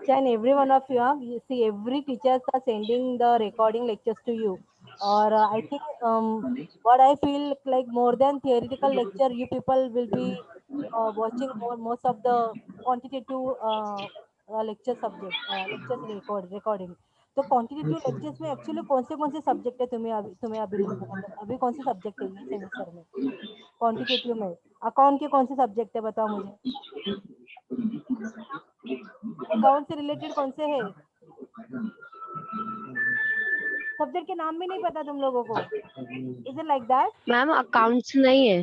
And every one of you, you see, every teachers are sending the recording lectures to you. Or I think what I feel like more than theoretical lecture, you people will be watching most of the quantitative lecture subject lectures recording. तो quantitative lectures में actually कौन से subject है तुम्हें अभी मतलब अभी कौन से सब्जेक्ट है ये सेमेस्टर में क्वांटिटेटिव में अकाउंट के कौन से सब्जेक्ट है बताओ मुझे अकाउंट से रिलेटेड कौन से है सब्जेक्ट के नाम भी नहीं पता तुम लोगों को is it like that ma'am accounts नहीं है।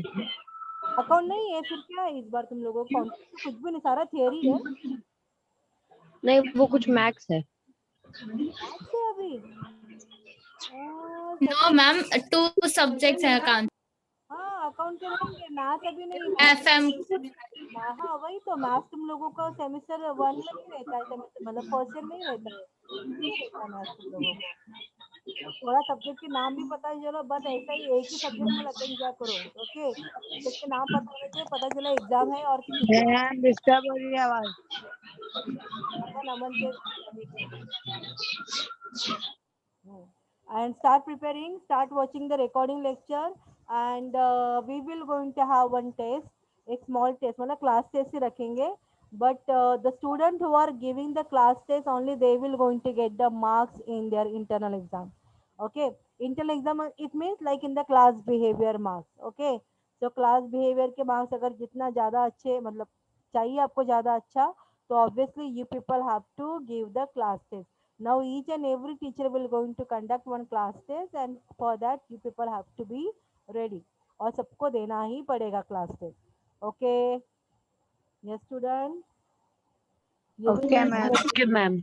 अकाउंट नहीं है फिर क्या है इस बार तुम लोगों को तो कुछ भी नहीं सारा थियरी है नहीं वो कुछ मैथ्स है। मैथ्स है अभी नो मैम 2 सब्जेक्ट्स है अकाउंट हाँ अकाउंट के रहेंगे मैथ्स अभी नहीं एफएम हाँ वही तो मैथ्स तुम लोगों का सेमेस्टर 1 में ही रहता है सेमेस्टर मतलब फर्स्ट ईयर में ही रहता है नहीं रहता मैथ्स तुम लोगों को थोड़ा सब्जेक्ट के नाम भी पता चलो बस ऐसा ही एक ही सब्जेक्ट में लटक जा करो ओके सब्जेक्ट के नाम पता होना चाहिए पता चला एग्जाम है और किसी डिस्टर्ब हो रही है आवाज नमन के and start preparing start watching the recording lecture and we will going to have one test एक small test मतलब class test ही रखेंगे but the student who are giving the class test only they will going to get the marks in their internal exam okay internal exam it means like in the class behavior marks okay so class behavior के marks अगर जितना ज़्यादा अच्छे मतलब चाहिए आपको ज़्यादा अच्छा तो obviously you people have to give the class test now each and every teacher will going to conduct one class test and for that you people have to be ready और सबको देना ही पड़ेगा class test okay yes student okay ma'am okay ma'am.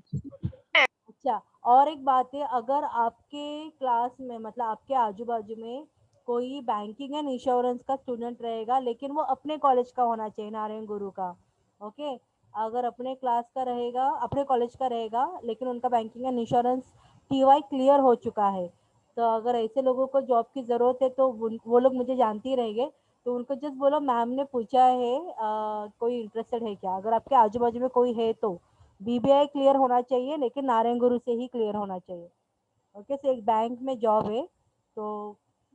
अच्छा और एक बात है अगर आपके क्लास में मतलब आपके आजू बाजू में कोई बैंकिंग एंड इंश्योरेंस का स्टूडेंट रहेगा लेकिन वो अपने कॉलेज का होना चाहिए नारायण गुरु का ओके अगर अपने क्लास का रहेगा अपने कॉलेज का रहेगा लेकिन उनका banking and insurance TY clear हो चुका है तो अगर ऐसे लोगों को जॉब की ज़रूरत है तो वो लोग मुझे जानते ही रहेंगे तो उनको जस्ट बोलो मैम ने पूछा है कोई इंटरेस्टेड है क्या अगर आपके आजू बाजू में कोई है तो बीबीआई क्लियर होना चाहिए लेकिन नारायण गुरु से ही क्लियर होना चाहिए ओके से एक बैंक में जॉब है तो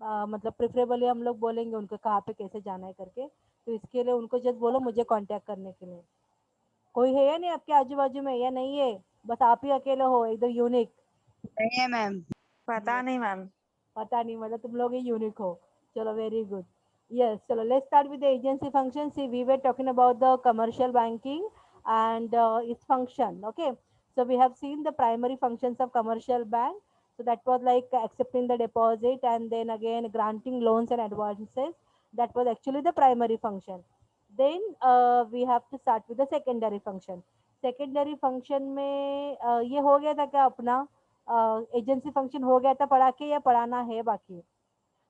मतलब प्रेफरेबली हम लोग बोलेंगे उनको कहाँ पे कैसे जाना है करके तो इसके लिए उनको जस्ट बोलो मुझे कांटेक्ट करने के लिए कोई है या नहीं आपके आजू बाजू में या नहीं है बस आप ही अकेले हो एकदम यूनिक नहीं है मैम पता नहीं मैम पता नहीं मतलब तुम लोग ही यूनिक हो चलो वेरी गुड yes चलो let's start with the agency function see we were talking about the commercial banking and its function okay so we have seen the primary functions of commercial bank so that was like accepting the deposit and then again granting loans and advances that was actually the primary function then we have to start with the secondary function secondary function में ये हो गया था क्या अपना agency function हो गया था पढ़ा के या पढ़ाना है बाकी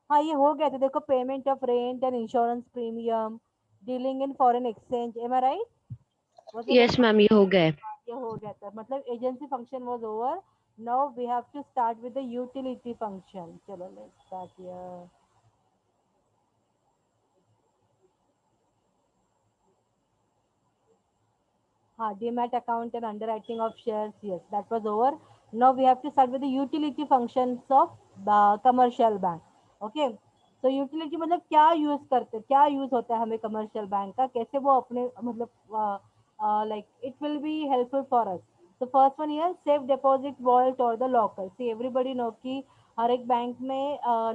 हाँ ये हो गया था देखो payment of rent and insurance premium dealing in foreign exchange am I right yes ma'am ये हो गए। ये हो गया था मतलब agency function was over now we have to start with the utility function चलो let's start here demat account and underwriting of shares yes that was over now we have to start with the utility functions of the commercial bank okay so utility मतलब क्या use करते क्या use होता है हमें commercial bank का कैसे वो अपने मतलब like it will be helpful for us so first one here safe deposit vault or the locker see everybody know कि हर एक बैंक में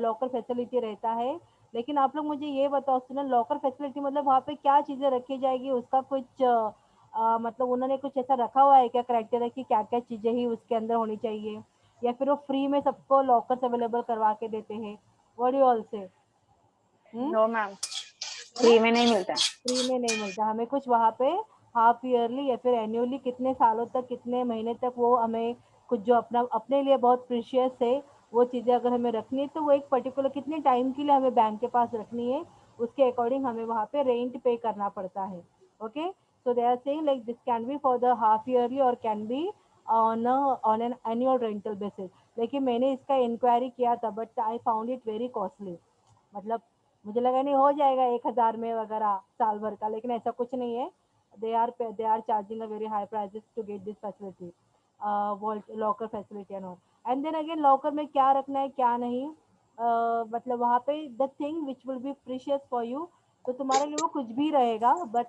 लॉकर फैसिलिटी रहता है लेकिन आप लोग मुझे ये बताओ सुनो लॉकर फैसिलिटी मतलब वहाँ पे क्या चीजें रखी जाएगी उसका कुछ मतलब उन्होंने कुछ ऐसा रखा हुआ है क्या क्राइटेरिया कि क्या क्या चीजें ही उसके अंदर होनी चाहिए या फिर वो फ्री में सबको लॉकर्स अवेलेबल करवा के देते हैं व्हाट डू ऑल से नो मैम फ्री में नहीं मिलता फ्री में नहीं मिलता हमें कुछ वहाँ पे हाफ ईयरली या फिर एनुअली कितने सालों तक कितने महीने तक वो हमें कुछ जो अपना अपने लिए बहुत प्रीशियस है वो चीज़ें अगर हमें रखनी है तो वो एक पर्टिकुलर कितने टाइम के लिए हमें बैंक के पास रखनी है उसके अकॉर्डिंग हमें वहाँ पे रेंट पे करना पड़ता है okay so they are saying like this can be for the half yearly और can be on an annual rental basis लेकिन मैंने इसका इंक्वायरी किया था but I found it very costly मतलब मुझे लगा नहीं हो जाएगा 1000 में वगैरह साल भर का लेकिन ऐसा कुछ नहीं है they are charging a very high prices to get this facility, vault locker facility and all. And then again locker में क्या रखना है क्या नहीं, मतलब वहाँ पे the thing which will be precious for you, तो तुम्हारे लिए वो कुछ भी रहेगा, बट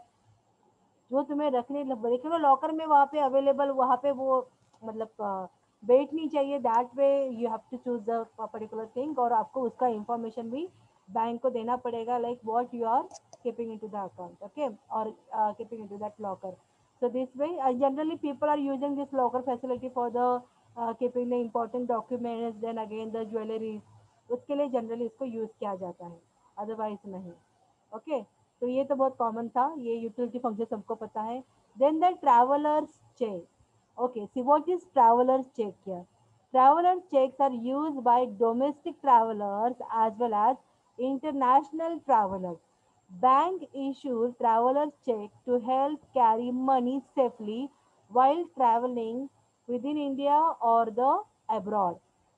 जो तुम्हें रखने लेकिन वो लॉकर में वहाँ पे अवेलेबल, वहाँ पे वो मतलब वेट नहीं चाहिए, that way you have to choose the particular thing, और आपको उसका इंफॉर्मेशन भी बैंक को देना पड़ेगा, like what you are keeping into the account, okay, और keeping into that locker. So this way, generally people are using this locker facility for the keeping the important documents, then again the jewelry, उसके लिए generally इसको use किया जाता है, otherwise नहीं. Okay, तो ये तो बहुत कॉमन था, ये यूटिलिटी फंक्शन सबको पता है. Then the travellers cheque. Okay, see what is travellers cheque here. Traveler checks are used by domestic travelers as well as international travelers. Bank issues traveler check to help carry money safely while traveling within India or the abroad.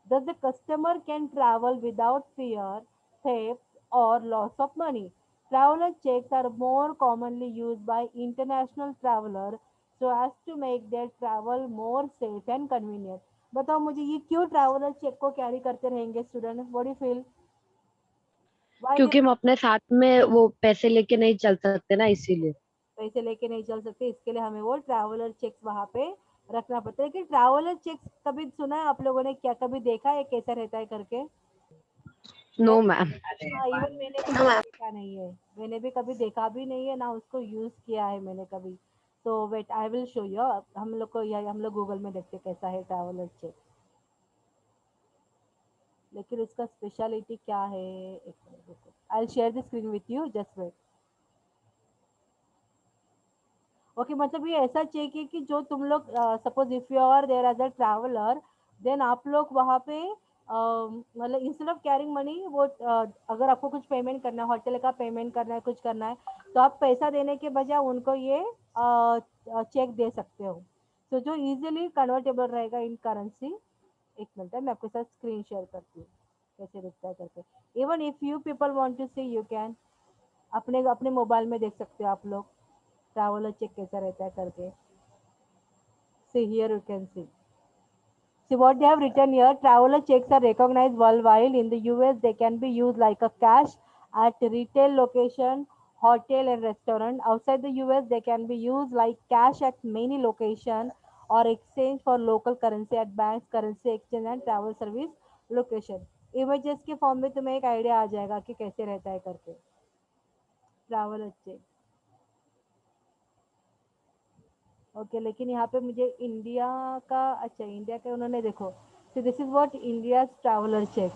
Thus, the customer can travel without fear, theft, or loss of money. Traveler checks are more commonly used by international travelers so as to make their travel more safe and convenient. बताओ मुझे ये क्यों traveller cheque को carry करते रहेंगे student, what do feel, why they क्योंकि हम अपने साथ में वो पैसे लेके नहीं चल सकते ना, इसीलिए. पैसे लेके नहीं चल सकते, इसके लिए हमें वो ट्रैवलर चेक्स वहां पे रखना पड़ता है. लेकिन ट्रैवलर चेक्स कभी सुना है आप लोगों ने, क्या कभी देखा है कैसा रहता है करके? No ma'am. हाँ, इवन मैंने भी कभी देखा नहीं है, मैंने भी कभी देखा भी नहीं है ना उसको यूज किया है मैंने कभी. तो wait I will show you, हम लोग को या हम लोग गूगल में देखते कैसा है ट्रैवलर चेक, लेकिन उसका स्पेशलिटी क्या है. एक मिनट रुको, I will share the screen with you, just wait. Okay, मतलब ये ऐसा चेक है कि जो तुम लोग suppose if you are there as a traveller, then आप लोग वहाँ पे मतलब इंस्टेड ऑफ कैरिंग मनी, वो अगर आपको कुछ पेमेंट करना है, होटल का पेमेंट करना है, कुछ करना है, तो आप पैसा देने के बजाय उनको ये चेक दे सकते हो. तो जो इजीली कन्वर्टेबल रहेगा इन करेंसी. एक मिनट है, मैं आपके साथ स्क्रीन शेयर करती हूँ कैसे दिखता है करके. Even if you people want to see, you can अपने अपने मोबाइल में देख सकते हो आप लोग ट्रैवलर चेक कैसा रहता है करके. See here you can see. See what they have written here. Traveler checks are recognized worldwide. In the US, they can be used like a cash at retail location, hotel and restaurant. Outside the US, they can be used like cash at many location or exchange for local currency at banks, currency exchange and travel service location. Images के form में तुम्हें एक idea आ जाएगा कि कैसे रहता है करके ट्रैवलर चेक. ओके, लेकिन यहाँ पे मुझे इंडिया का, अच्छा इंडिया का उन्होंने देखो, so this is what India's traveler check,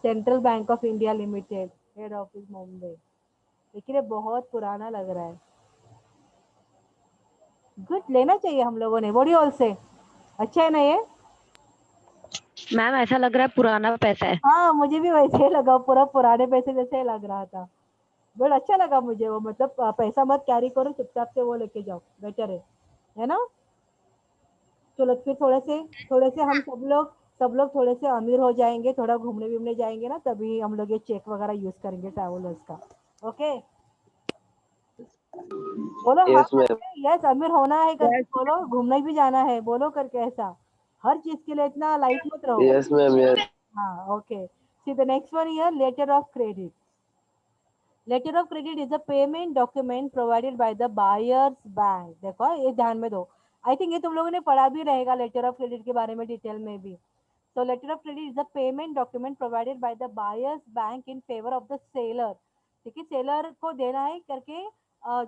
central bank of India limited, head office Mumbai. लेकिन ये बहुत पुराना लग रहा है. गुड, लेना चाहिए हम लोगों ने, व्हाट डू यू ऑल से, अच्छा है ना ये? मैम ऐसा लग रहा है पुराना पैसा है. हाँ, मुझे भी वैसे ही लगा, पूरा पुराने पैसे जैसे लग रहा था, बट अच्छा लगा मुझे वो, मतलब पैसा मत कैरी करो, चुपचाप से वो लेके जाओ, बेटर है ना. चलो फिर थोड़े से हम सब लोग थोड़े से अमीर हो जाएंगे, थोड़ा घूमने वूमने जाएंगे ना, तभी हम लोग ये चेक वगैरह यूज करेंगे ट्रैवलर्स का. ओके, बोलो हाँ यस मैम. करके, यस अमीर होना है करके Yes, बोलो, घूमने भी जाना है बोलो करके, ऐसा हर चीज के लिए इतना लाइट मत रहो. Yes ma'am. यस. हाँ, okay. See the next one here, letter of credit. Letter of credit is a payment document provided by the buyer's bank. देखो ये ध्यान में दो, आई थिंक ये तुम लोगों ने पढ़ा भी रहेगा लेटर ऑफ क्रेडिट के बारे में डिटेल में भी. So letter of credit is a payment document provided by the buyer's bank in favor of the seller. ठीक है, सेलर को देना है करके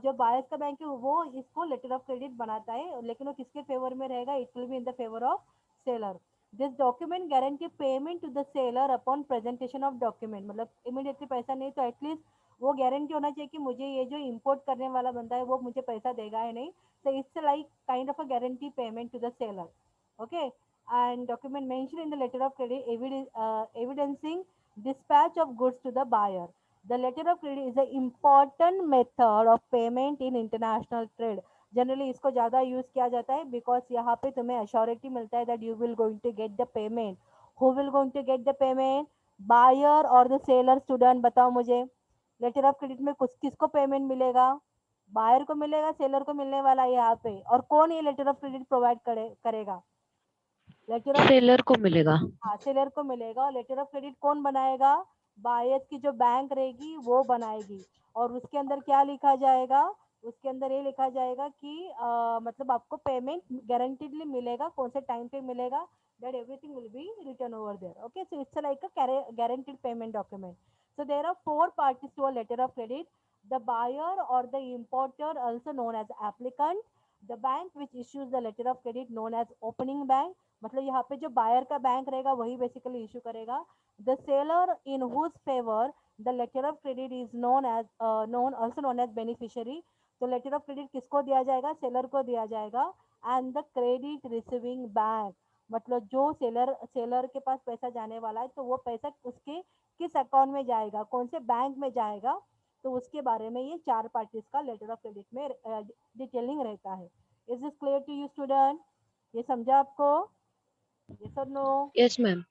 जो बायर्स का बैंक है वो इसको लेटर ऑफ क्रेडिट बनाता है, लेकिन वो किसके फेवर में रहेगा, it will be in the favour of seller. This document guarantee payment to the seller upon presentation of document. मतलब इमीडिएटली पैसा नहीं तो एटलीस्ट वो गारंटी होना चाहिए कि मुझे ये जो इम्पोर्ट करने वाला बंदा है वो मुझे पैसा देगा या नहीं. तो it's like kind of a guarantee payment to the seller. Okay, and document mentioned in the letter of credit evidencing dispatch of goods to the buyer. The letter of credit is an important method of payment in international trade. Generally इसको ज़्यादा use किया जाता है because यहाँ पे तुम्हें assurity मिलता है that you will going to get the payment. Who will going to get the payment, buyer और द सेलर. स्टूडेंट बताओ मुझे, लेटर ऑफ क्रेडिट में कुछ किसको पेमेंट मिलेगा, बायर को मिलेगा, सेलर को मिलने वाला है यहाँ पे। और कौन ये लेटर ऑफ क्रेडिट प्रोवाइड करेगा? लेटर ऑफ सेलर को मिलेगा। हाँ, सेलर को मिलेगा। और लेटर ऑफ क्रेडिट कौन बनाएगा? बायर्स की जो बैंक रहेगी वो बनाएगी। और उसके अंदर क्या लिखा जाएगा? उसके अंदर ये लिखा जाएगा कि मतलब आपको पेमेंट गारंटीडली मिलेगा, कौन से टाइम पे मिलेगा, that everything will be written over there. Okay, so it's like a guaranteed payment document. So there are four parties to a letter of credit: the buyer or the importer, also known as applicant; the bank which issues the letter of credit, known as opening bank, मतलब यहाँ पे जो buyer का bank रहेगा वही basically issue करेगा; the seller in whose favour the letter of credit is known also known as beneficiary, तो letter of credit किसको दिया जाएगा? सेलर को दिया जाएगा। And the credit receiving bank, मतलब जो सेलर के पास पैसा जाने वाला है तो वो पैसा उसके किस अकाउंट में जाएगा, कौन से बैंक में जाएगा, तो उसके बारे में ये चार पार्टीज का लेटर ऑफ क्रेडिट में डिटेलिंग रहता है। Is this clear to you student? ये समझा आपको? Yes or no? Yes ma'am.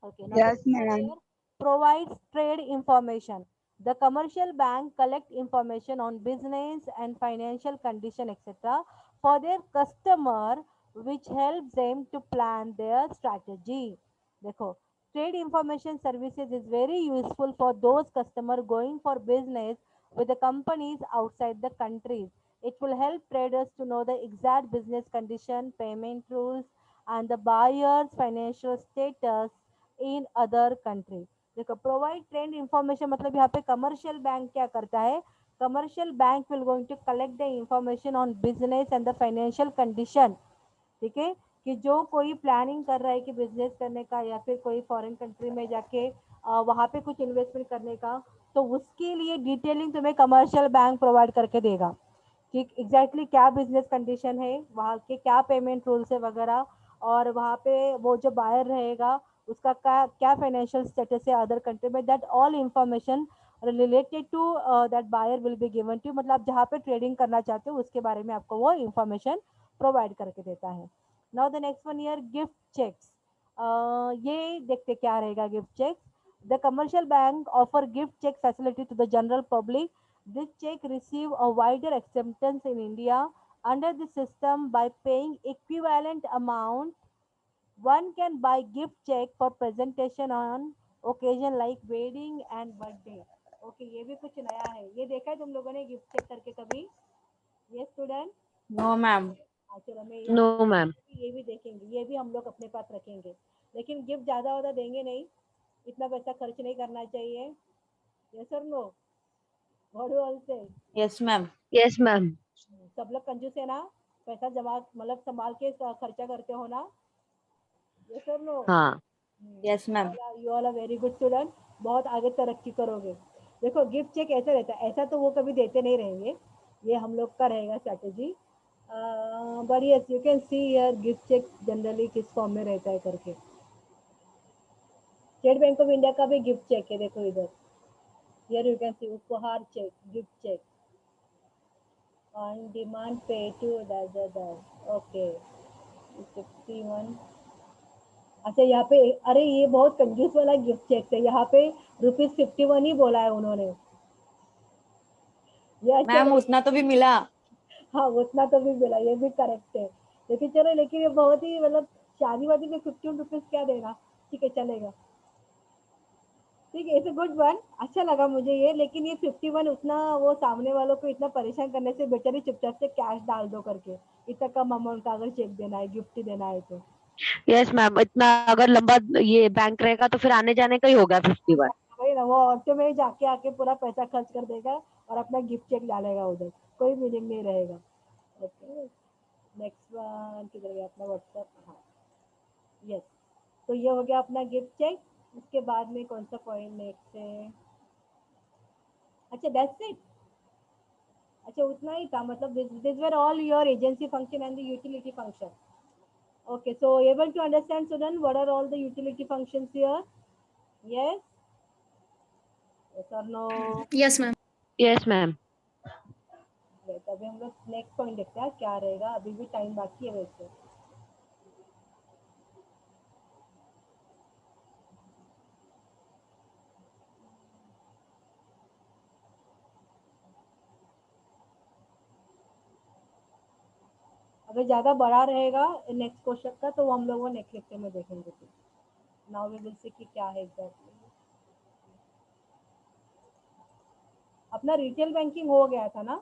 Okay. Now the Yes, next one ma'am. here provides trade information. The commercial bank collect information on business and financial condition, etc., for their customer, which helps them to plan their strategy. देखो, trade information services is very useful for those customer going for business with the companies outside the countries. It will help traders to know the exact business condition, payment rules, and the buyer's financial status in other country. देखो, provide trend information मतलब यहाँ पे commercial bank क्या करता है? Commercial bank will going to collect the information on business and the financial condition. ठीक है, कि जो कोई प्लानिंग कर रहा है कि बिजनेस करने का या फिर कोई फॉरेन कंट्री में जाके वहाँ पे कुछ इन्वेस्टमेंट करने का, तो उसके लिए डिटेलिंग तुम्हें कमर्शियल बैंक प्रोवाइड करके देगा कि एग्जैक्टली क्या बिजनेस कंडीशन है, वहाँ के क्या पेमेंट रूल्स है वगैरह, और वहाँ पे वो जो बायर रहेगा उसका क्या क्या फाइनेंशियल स्टेटस है अदर कंट्री में, that all information related to that buyer will be given to, मतलब आप जहाँ पे ट्रेडिंग करना चाहते हो उसके बारे में आपको वो इंफॉर्मेशन प्रोवाइड करके देता है। Now the next one year gift cheques. ये देखते क्या रहेगा gift cheque. The commercial bank offer gift cheque facility to the general public. This check receive a wider acceptance in India under the system by paying equivalent amount. One can buy gift check for presentation on occasion like wedding and birthday. Okay, ये भी कुछ नया है। ये देखा है तुम लोगों ने गिफ्ट चेक करके कभी? ये स्टूडेंट? No, ma'am. चलो मैं नो मैम। ये भी देखेंगे, ये भी हम लोग अपने पास रखेंगे, लेकिन गिफ्ट ज़्यादा ज़्यादा देंगे नहीं, इतना पैसा खर्च नहीं करना चाहिए। यस और नो? व्हाट डू ऑल से? Yes, ma'am. Yes ma'am. सब लोग कंजूस है ना? पैसा जमा मतलब संभाल के खर्चा करते हो ना? यस और नो? हाँ। Yes, ma'am. You all are very good student, बहुत आगे तरक्की करोगे। देखो, गिफ्ट चेक ऐसा रहता है, ऐसा तो वो कभी देते नहीं रहेंगे, ये हम लोग का रहेगा strategy. But yes, you can see here gift cheque generally किस फॉर्म में रहता है करके। स्टेट बैंक ऑफ इंडिया का भी गिफ्ट चेक है, देखो इधर, हियर यू कैन सी उपहार cheque, gift cheque on demand pay to okay 51। अच्छा, यहाँ पे अरे ये बहुत कंजूस वाला गिफ्ट चेक है, यहाँ पे ₹51 ही बोला है उन्होंने। ये अच्छा मैम उतना तो भी मिला। हाँ, उतना तो भी मिला, ये भी करेक्ट है। लेकिन चलो, लेकिन ये बहुत ही मतलब शादी वादी में ₹15 क्या देना, ठीक है चलेगा। ठीक है, इट्स गुड वन, अच्छा लगा मुझे ये। लेकिन ये 51 उतना वो सामने वालों को इतना परेशान करने से बेचारी चुपचाप से कैश डाल दो करके, इतना कम अमाउंट का अगर चेक देना है, गिफ्ट ही देना है तो। यस मैम, इतना अगर लंबा ये बैंक रहेगा तो फिर आने जाने का ही होगा 51। वही ना, वो ऑटो में ही जाके आके पूरा पैसा खर्च कर देगा और अपना गिफ्ट चेक डालेगा उधर, कोई मीनिंग नहीं रहेगा। ओके, नेक्स्ट वन किधर गया अपना व्हाट्सएप? हाँ, यस। तो ये हो गया अपना गिफ्ट चेक। उसके बाद में कौन सा पॉइंट नेक्स्ट है? अच्छा, दैट्स इट। अच्छा, उतना ही था, मतलब this were all your agency function and the utility function. Okay, so able to understand student what are all the utility functions here? Yes, yes और no? Yes, ma'am. Yes ma'am. अभी हम लोग next point देखते हैं क्या रहेगा, अभी भी टाइम बाकी है वैसे। अगर ज़्यादा बड़ा रहेगा नेक्स्ट क्वेश्चन का तो वो हम लोग वो नेक्स्ट लेक्चर में देखेंगे। नाउ वी विल सी कि क्या है एग्जैक्टली। अपना रिटेल बैंकिंग हो गया था ना?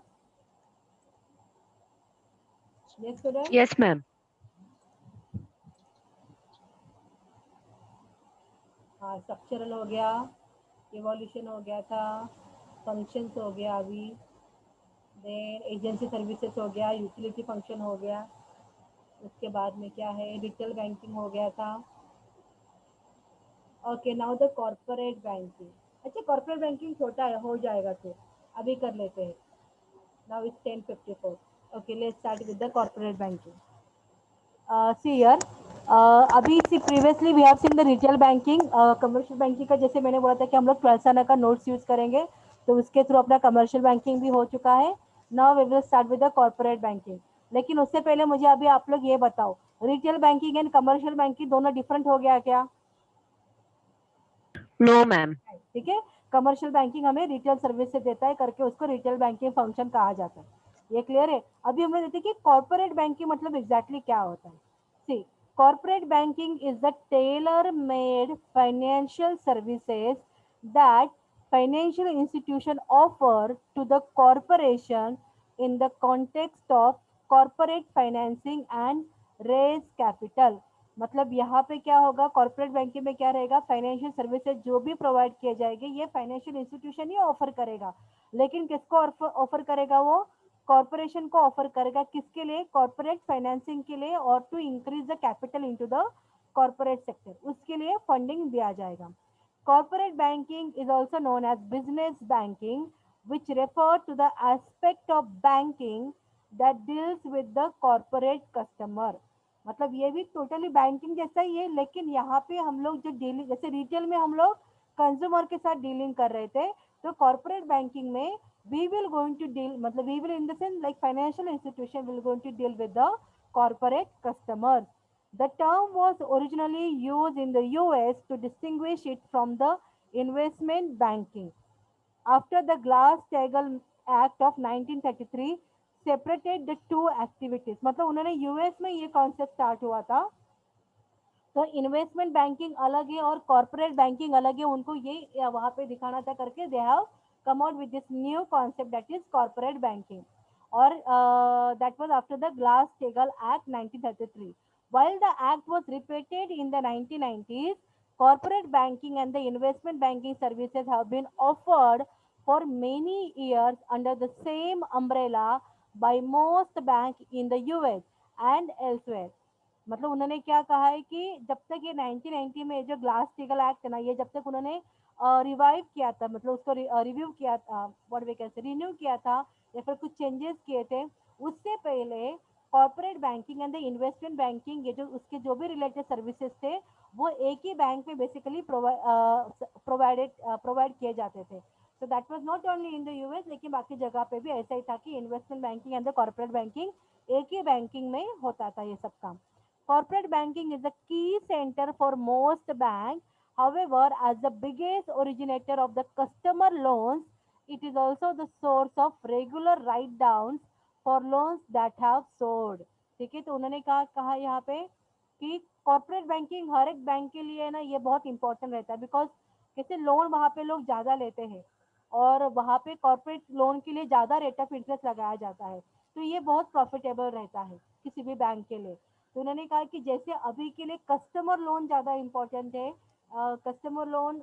Yes student. Yes ma'am. हाँ, स्ट्रक्चरल हो गया, इवोल्यूशन हो गया था, फंक्शंस हो गया अभी, देन एजेंसी सर्विसेज हो गया, यूटिलिटी फंक्शन हो गया, उसके बाद में क्या है, रिटेल बैंकिंग हो गया था। Okay, now the corporate banking. अच्छा, कॉर्पोरेट बैंकिंग छोटा है, हो जाएगा तो अभी कर लेते हैं। Now it's 10:54। Okay, let's start with the corporate banking. see here, अभी see previously we have seen the retail banking, commercial banking का जैसे मैंने बोला था कि हम लोग 12 साल का नोट्स यूज करेंगे, तो उसके थ्रू अपना कमर्शियल बैंकिंग भी हो चुका है। Now we will start with the corporate banking. लेकिन उससे पहले मुझे अभी आप लोग ये बताओ, retail banking and commercial banking दोनों डिफरेंट हो गया क्या? No ma'am. ठीक है, कमर्शियल बैंकिंग हमें रिटेल सर्विस से देता है करके उसको रिटेल बैंकिंग फंक्शन कहा जाता है। ये क्लियर है? अभी हमें देखते हैं कि कॉर्पोरेट बैंकिंग मतलब एग्जैक्टली क्या होता है। See, corporate banking is the tailor made financial services that financial institution offer to the corporation in the context of corporate financing and raise capital। मतलब यहाँ पे क्या होगा, कॉर्पोरेट बैंकिंग में क्या रहेगा, फाइनेंशियल सर्विसेज जो भी प्रोवाइड किए जाएंगे ये फाइनेंशियल इंस्टीट्यूशन ही ऑफर करेगा। लेकिन किसको ऑफर करेगा? वो कॉर्पोरेशन को ऑफर करेगा। किसके लिए? कॉर्पोरेट फाइनेंसिंग के लिए, और to increase the capital into the corporate sector, उसके लिए फंडिंग दिया जाएगा। Corporate banking is also known as business banking which refer to the aspect of banking that deals with the corporate customer। मतलब ये भी टोटली बैंकिंग जैसा ही है, लेकिन यहाँ पे हम लोग जो डीलिंग, जैसे रिटेल में हम लोग कंज्यूमर के साथ डीलिंग कर रहे थे, तो कॉर्पोरेट बैंकिंग में we will going to deal, मतलब we will in the sense like financial institution will going to deal with the corporate customers. The term was originally used in the US to distinguish it from the investment banking. After the Glass-Steagall Act of 1933 separated the two activities, मतलब उन्होंने US में ये concept start हुआ था, तो investment banking अलग है और कॉर्पोरेट बैंकिंग अलग है, उनको ये वहां पे दिखाना था करके they have come out with this new concept that is corporate banking. और that was after the Glass Steagall Act 1933। while the act was repeated in the 1990s, corporate banking and the investment banking services have been offered for many years under the same umbrella by most banks in the US and elsewhere। मतलब उन्होंने क्या कहा है कि जब तक ये 1990 में जो ग्लास स्टीगल एक्ट है ना, ये जब तक उन्होंने रिवाइव किया था, मतलब उसको रिव्यू किया था, what we can say renew किया था, या फिर कुछ चेंजेस किए थे, उससे पहले corporate banking and the investment banking, ये जो उसके जो भी रिलेटेड सर्विसेज थे वो एक ही बैंक में बेसिकली प्रोवाइड किए जाते थे। So that was not only in the US, लेकिन बाकी जगह पे भी ऐसा ही था कि investment banking and the corporate banking एक ही बैंकिंग में होता था ये सब काम। Corporate banking is the key center for most banks. However, as the biggest originator of the customer loans, it is also the source of regular write-downs for loans that have sold। ठीक है, तो उन्होंने कहा कहा यहाँ पे कि corporate banking हर एक बैंक के लिए ना ये बहुत इंपॉर्टेंट रहता है, बिकॉज कैसे लोन वहाँ पे लोग ज़्यादा लेते हैं और वहाँ पे कॉर्पोरेट लोन के लिए ज़्यादा रेट ऑफ इंटरेस्ट लगाया जाता है, तो ये बहुत प्रॉफिटेबल रहता है किसी भी बैंक के लिए। तो उन्होंने कहा कि जैसे अभी के लिए कस्टमर लोन ज़्यादा इम्पोर्टेंट है, कस्टमर लोन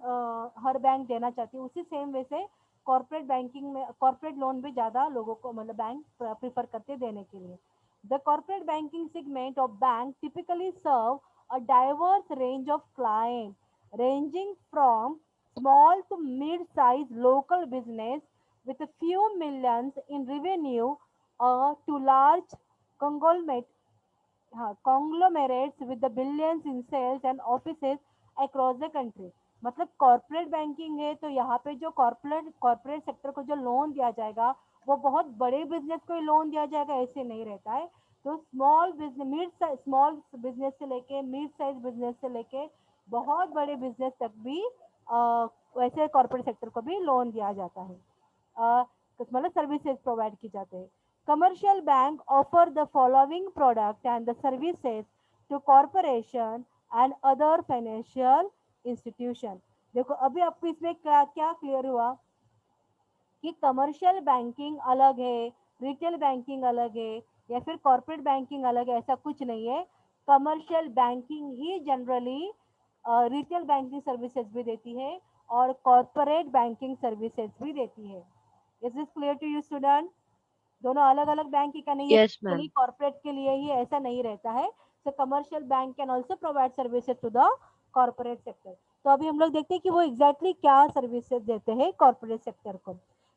हर बैंक देना चाहती है, उसी सेम वे से कॉर्पोरेट बैंकिंग में कॉर्पोरेट लोन भी ज़्यादा लोगों को मतलब बैंक प्रीफर करते देने के लिए। The corporate banking segment of bank typically serve a diverse range of client ranging from small to mid-sized local business with a few millions in revenue to large conglomerate conglomerates with the billions in sales and offices across the country। मतलब corporate banking है तो यहाँ पे जो corporate sector को जो loan दिया जाएगा वो बहुत बड़े बिजनेस को ही लोन दिया जाएगा ऐसे नहीं रहता है। तो स्मॉल बिजनेस से लेके मिड साइज बिजनेस से लेके बहुत बड़े बिजनेस तक भी वैसे कॉर्पोरेट सेक्टर को भी लोन दिया जाता है, मतलब सर्विसेज प्रोवाइड की जाते हैं। Commercial bank offer the following product and the services to corporation and other financial institution. देखो अभी आपको इसमें क्या क्या क्लियर हुआ कि कमर्शियल बैंकिंग अलग है, रिटेल बैंकिंग अलग है, या फिर कॉर्पोरेट बैंकिंग अलग है, ऐसा कुछ नहीं है। कमर्शियल बैंकिंग ही जनरली रिटेल बैंकिंग सर्विसेज भी देती है और कॉर्पोरेट बैंकिंग सर्विसेज भी देती है। Is this clear to you student? दोनों अलग अलग बैंक ही का नहीं है, Yes, ma'am. कॉर्पोरेट के लिए ही ऐसा नहीं रहता है। So commercial bank can also provide services to the corporate sector. तो अभी हम लोग देखते हैं कि वो एग्जैक्टली क्या सर्विसेज देते हैं कॉर्पोरेट सेक्टर को।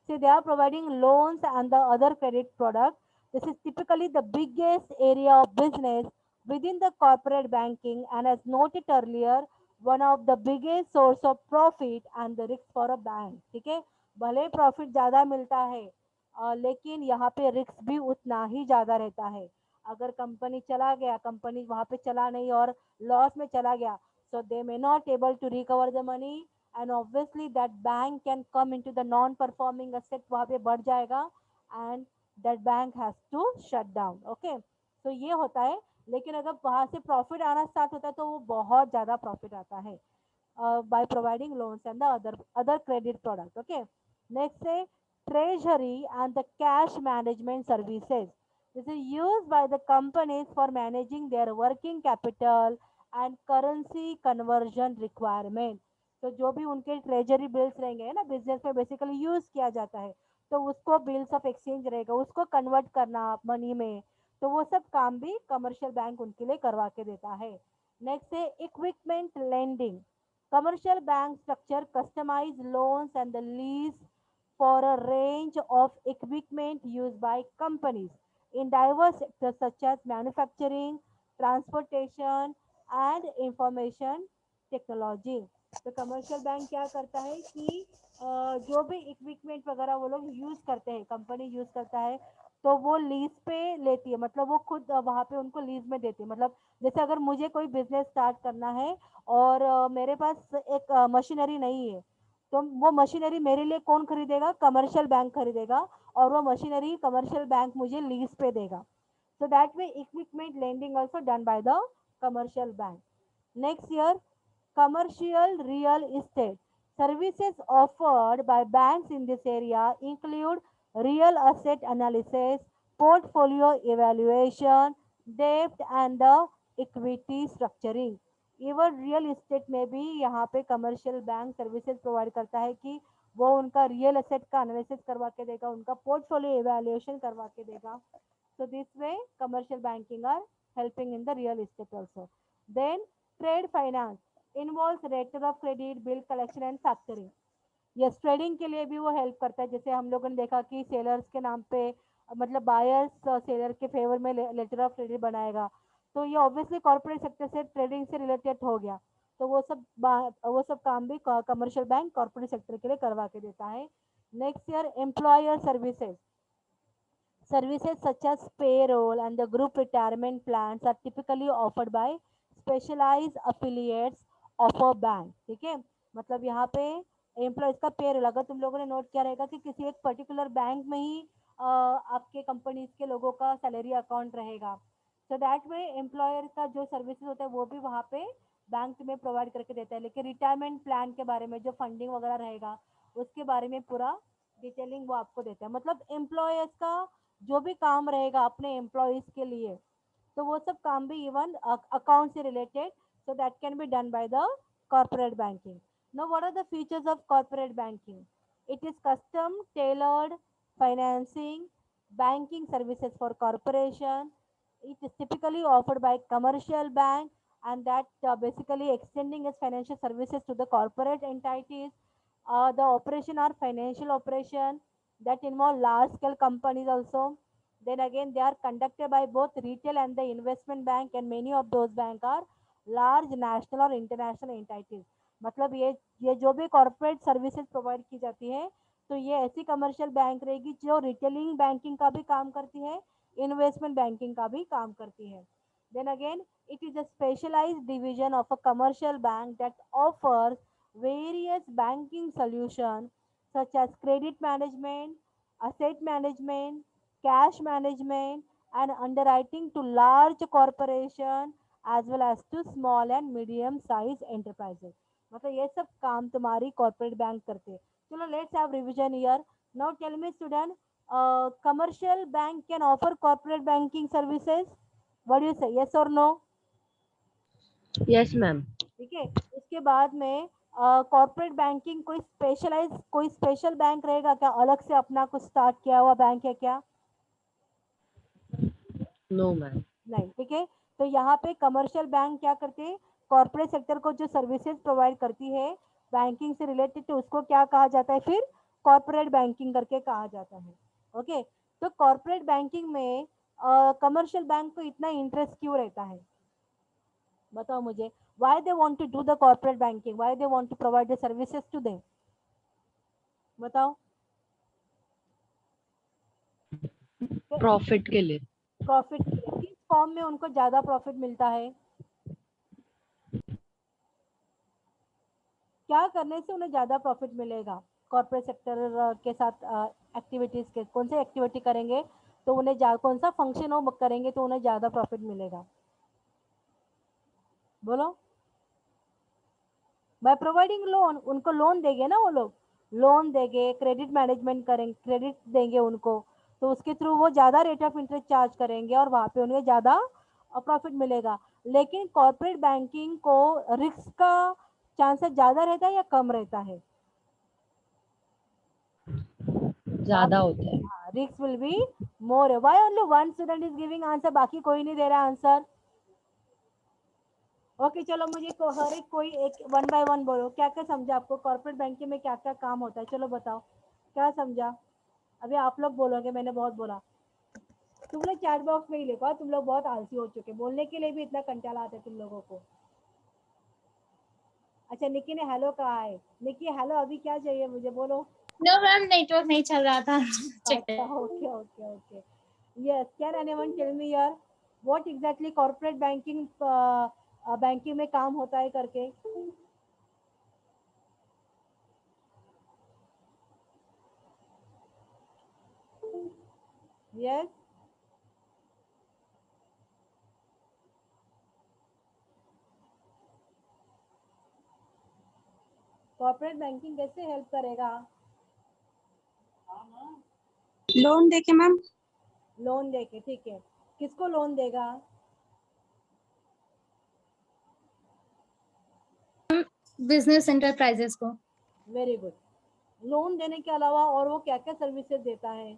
So they are providing loans and the other credit products. This is typically the biggest area of business within the corporate banking and as noted earlier, one of the biggest source of profit and the risk for a bank. ठीक है, भले profit ज़्यादा मिलता है लेकिन यहाँ पे risk भी उतना ही ज़्यादा रहता है। अगर कंपनी चला गया, कंपनी वहाँ पे चला नहीं और लॉस में चला गया, so they may not able to recover the money and obviously that bank can come into the non performing asset, वहाँ पे बढ़ जाएगा and that bank has to shut down. Okay, so ये होता है। लेकिन अगर वहाँ से प्रॉफिट आना स्टार्ट होता है तो वो बहुत ज़्यादा प्रॉफिट आता है by providing loans and the other credit products. Okay, next say treasury and the cash management services. This is used by the companies for managing their working capital and currency conversion requirement. तो जो भी उनके treasury bills रहेंगे ना, business में basically use किया जाता है, तो उसको बिल्स ऑफ एक्सचेंज रहेगा, उसको कन्वर्ट करना मनी में, तो वो सब काम भी कमर्शियल बैंक उनके लिए करवा के देता है। नेक्स्ट है equipment lending. Commercial bank structure customized loans and the lease for a range of equipment used by companies in diverse sectors such as manufacturing, transportation and information technology. तो commercial bank क्या करता है कि जो भी equipment वगैरह वो लोग यूज़ करते हैं, कंपनी यूज़ करता है, तो वो लीज पे लेती है, मतलब वो खुद वहाँ पे उनको लीज में देती है। मतलब जैसे अगर मुझे कोई बिजनेस स्टार्ट करना है और मेरे पास एक मशीनरी नहीं है, तो वो मशीनरी मेरे लिए कौन खरीदेगा? कमर्शियल बैंक खरीदेगा और वो मशीनरी कमर्शियल बैंक मुझे लीज पे देगा। So that way equipment lending also done by the commercial bank. Next year commercial real estate services offered by banks in this area include real asset analysis, portfolio evaluation, debt and the equity structuring. Even real estate में भी यहाँ पे commercial bank services provide करता है कि वो उनका real asset का एनालिसिस करवा के देगा, उनका पोर्टफोलियो इवैल्यूएशन करवा के देगा। So this way commercial banking are helping in the real estate also. Then trade finance involves letter of credit, bill collection and factoring. Yes, trading के लिए भी वो हेल्प करता है। जैसे हम लोगों ने देखा कि सेलर्स के नाम पे मतलब बायर्स सेलर के फेवर में लेटर ऑफ क्रेडिट बनाएगा, तो ये ऑब्वियसली कॉर्पोरेट सेक्टर से ट्रेडिंग से रिलेटेड हो गया। तो वो सब काम भी कमर्शियल बैंक कॉर्पोरेट सेक्टर के लिए करवा के देता है। Next year employer services services such as payroll and the group retirement plans are typically offered by specialized affiliates of a bank. ठीक है, मतलब यहाँ पे एम्प्लॉयज का पेरोल, अगर तुम लोगों ने नोट किया रहेगा कि किसी एक पर्टिकुलर बैंक में ही आपके कंपनीज के लोगों का सैलरी अकाउंट रहेगा, सो दैट वे एम्प्लॉयर का जो सर्विसेज होता है वो भी वहाँ पे बैंक में प्रोवाइड करके देता है। लेकिन रिटायरमेंट प्लान के बारे में जो फंडिंग वगैरह रहेगा उसके बारे में पूरा डिटेलिंग वो आपको देता है। मतलब एम्प्लॉयर्स का जो भी काम रहेगा अपने एम्प्लॉयज के लिए, तो वो सब काम भी इवन अकाउंट से related, so that can be done by the corporate banking. Now what are the features of corporate banking? It is custom tailored financing, banking services for corporation. It is typically offered by commercial bank and that basically extending its financial services to the corporate entities. The operation are financial operation that involve large scale companies also. Then again they are conducted by both retail and the investment bank and many of those bank are large national और international entities. मतलब ये जो भी corporate services provide की जाती है, तो ये ऐसी कमर्शियल बैंक रहेगी जो रिटेलिंग बैंकिंग का भी काम करती है, इन्वेस्टमेंट बैंकिंग का भी काम करती है। Then again it is a specialised division of a commercial bank that offers various banking solutions such as credit management, asset management, cash management and underwriting to large corporation as well as to small and medium size enterprises. मतलब ये सब काम तुम्हारी corporate bank करते हैं. चलो let's have revision here. Now tell me student, commercial bank can offer corporate banking services. What do you say? Yes or no? Yes ma'am. ठीक है. उसके बाद में कॉर्पोरेट बैंकिंग कोई स्पेशल बैंक रहेगा क्या? अलग से अपना कुछ स्टार्ट किया हुआ बैंक है क्या? No ma'am. नहीं. ठीक है. तो यहाँ पे कमर्शियल बैंक क्या करते हैं? कॉर्पोरेट सेक्टर को जो सर्विसेज प्रोवाइड करती है बैंकिंग से रिलेटेड, तो उसको क्या कहा जाता है फिर? कॉर्पोरेट बैंकिंग करके कहा जाता है. ओके. तो कॉर्पोरेट बैंकिंग में कमर्शियल बैंक को इतना इंटरेस्ट क्यों रहता है? बताओ मुझे. Why they want to do the corporate banking? Why they want to provide the services to them? बताओ. प्रॉफिट के लिए. प्रॉफिट के लिए. किस फॉर्म में उनको ज्यादा प्रॉफिट मिलता है? क्या करने से उन्हें ज्यादा प्रॉफिट मिलेगा? कॉर्पोरेट सेक्टर के साथ एक्टिविटीज के कौन से एक्टिविटी करेंगे तो उन्हें कौन सा फंक्शन वो करेंगे तो उन्हें ज्यादा प्रॉफिट मिलेगा? बोलो. By providing loan. उनको लोन देंगे ना वो लोग. लोन देंगे, क्रेडिट मैनेजमेंट करेंगे, क्रेडिट देंगे उनको, तो उसके थ्रू वो ज़्यादा रेट ऑफ इंटरेस्ट चार्ज करेंगे और वहाँ पे उन्हें ज़्यादा प्रॉफिट मिलेगा. लेकिन कॉर्पोरेट बैंकिंग को रिस्क का चांसेस ज़्यादा रहता है या कम रहता है? ज्यादा होता है. Risk will be more. Why only one student is giving answer? बाकी कोई नहीं दे रहा आंसर. ओके. चलो मुझे हर एक कोई एक वन बाय वन बोलो. क्या क्या समझा आपको? कॉर्पोरेट बैंकिंग में क्या क्या काम होता है? चलो बताओ क्या समझा. अभी आप लोग बोलोगे, मैंने बहुत बोला. तुम लोग चैट बॉक्स में ही लिखो. तुम लोग बहुत आलसी हो चुके. बोलने के लिए भी इतना कंटाला आता है तुम लोगों को. अच्छा, निकी ने हेलो कहा है. निकी हेलो. अभी क्या चाहिए मुझे? बोलो. नो मैम, नेटवर्क नहीं चल रहा था. अच्छा, okay okay okay. Yes. Can anyone tell me यार व्हाट एग्जैक्टली कॉर्पोरेट बैंकिंग में काम होता है करके? यस. कॉर्पोरेट बैंकिंग कैसे हेल्प करेगा? लोन देके मैम. लोन देके. ठीक है. किसको लोन देगा? बिजनेस एंटरप्राइजेस को. Very good. लोन देने के अलावा और वो क्या क्या सर्विसेज देता है?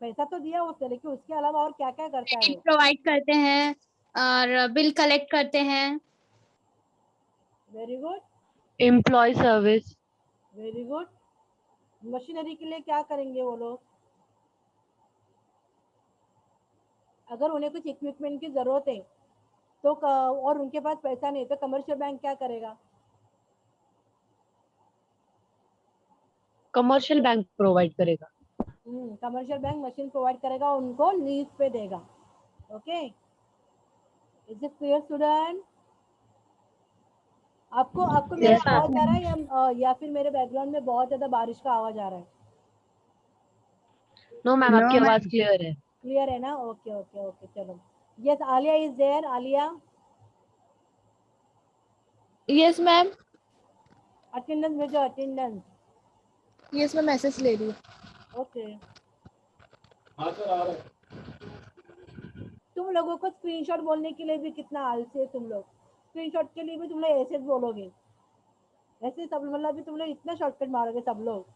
पैसा तो दिया उसने, लेकिन उसके अलावा और क्या क्या करता है वो? प्रोवाइड करते हैं और बिल कलेक्ट करते हैं. Very good. Employ service. Very good. Machinery के लिए क्या करेंगे वो लोग? अगर उन्हें कुछ इक्विपमेंट की जरूरत है तो और उनके पास पैसा नहीं तो कमर्शियल बैंक क्या करेगा? कमर्शियल बैंक प्रोवाइड करेगा. कमर्शियल बैंक मशीन प्रोवाइड करेगा, उनको लीज पे देगा. Okay. Is it clear student? आपको आपको मेरा Yes, ma'am. आवाज आ रहा है या फिर मेरे बैकग्राउंड में बहुत ज्यादा बारिश का आवाज आ रहा है? नो मैम, No, आपकी ma'am. आवाज क्लियर है. क्लियर है ना? Okay okay okay. चलो. Yes. Alia is there. Alia. Yes, ma'am. Attendance भेजो. अटेंडेंस. Yes, मैं मैसेज ले रही हूँ. ओके. तुम लोगों को स्क्रीनशॉट बोलने के लिए भी कितना आलसी है तुम लोग. स्क्रीनशॉट के लिए भी तुम लोग ऐसे बोलोगे. ऐसे सब मतलब भी तुम लोग इतना शॉर्टकट मारोगे सब लोग.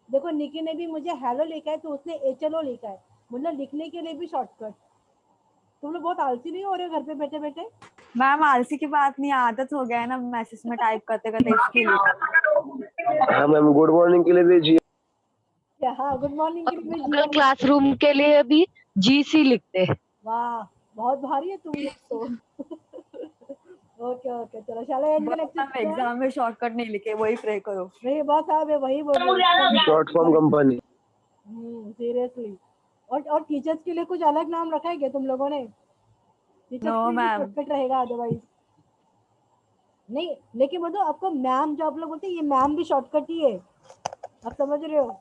देखो निकी ने भी मुझे हेलो लिखा है तो उसने एचएलओ लिखा है. मतलब लिखने के लिए भी शॉर्टकट. तुम लोग बहुत आलसी नहीं हो रहे हो घर पे बैठे बैठे? मैम आलसी की बात नहीं, आदत हो गया है ना मैसेज में टाइप करते करते, इसके लिए. हाँ मैम. गुड मॉर्निंग के लिए भी क्या? हाँ, गुड मॉर्निंग के लिए भी गूगल क्लासरूम के लिए भी जीसी लिखते हैं. वाह, बहुत भारी है तुम लोग तो. Okay okay. चलो शाला एंड में लेक्चर. एग्जाम में शॉर्टकट नहीं लिखे, वही प्रे करो. नहीं बात साहब है, वही बोल रही हूँ. Short form company. सीरियसली. और टीचर्स के लिए कुछ अलग नाम रखा है क्या तुम लोगों ने? टीचर्स No, के लिए ma'am. शॉर्टकट रहेगा अदरवाइज नहीं. लेकिन मतलब आपको मैम जो आप लोग बोलते हैं ये मैम भी शॉर्टकट ही है. आप समझ रहे हो?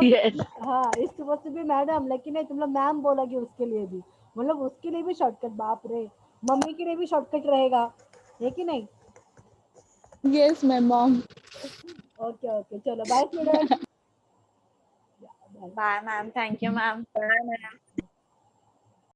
Yes. हाँ, इस supposed to be मैडम, लेकिन नहीं, तुम लोग मैम बोलोगे उसके लिए भी, मतलब उसके लिए भी शॉर्टकट, बाप रे, मम्मी के लिए भी शॉर्टकट रहेगा, है कि नहीं? Yes, my mom. Okay okay, चलो bye student. Bye ma'am, thank you ma'am.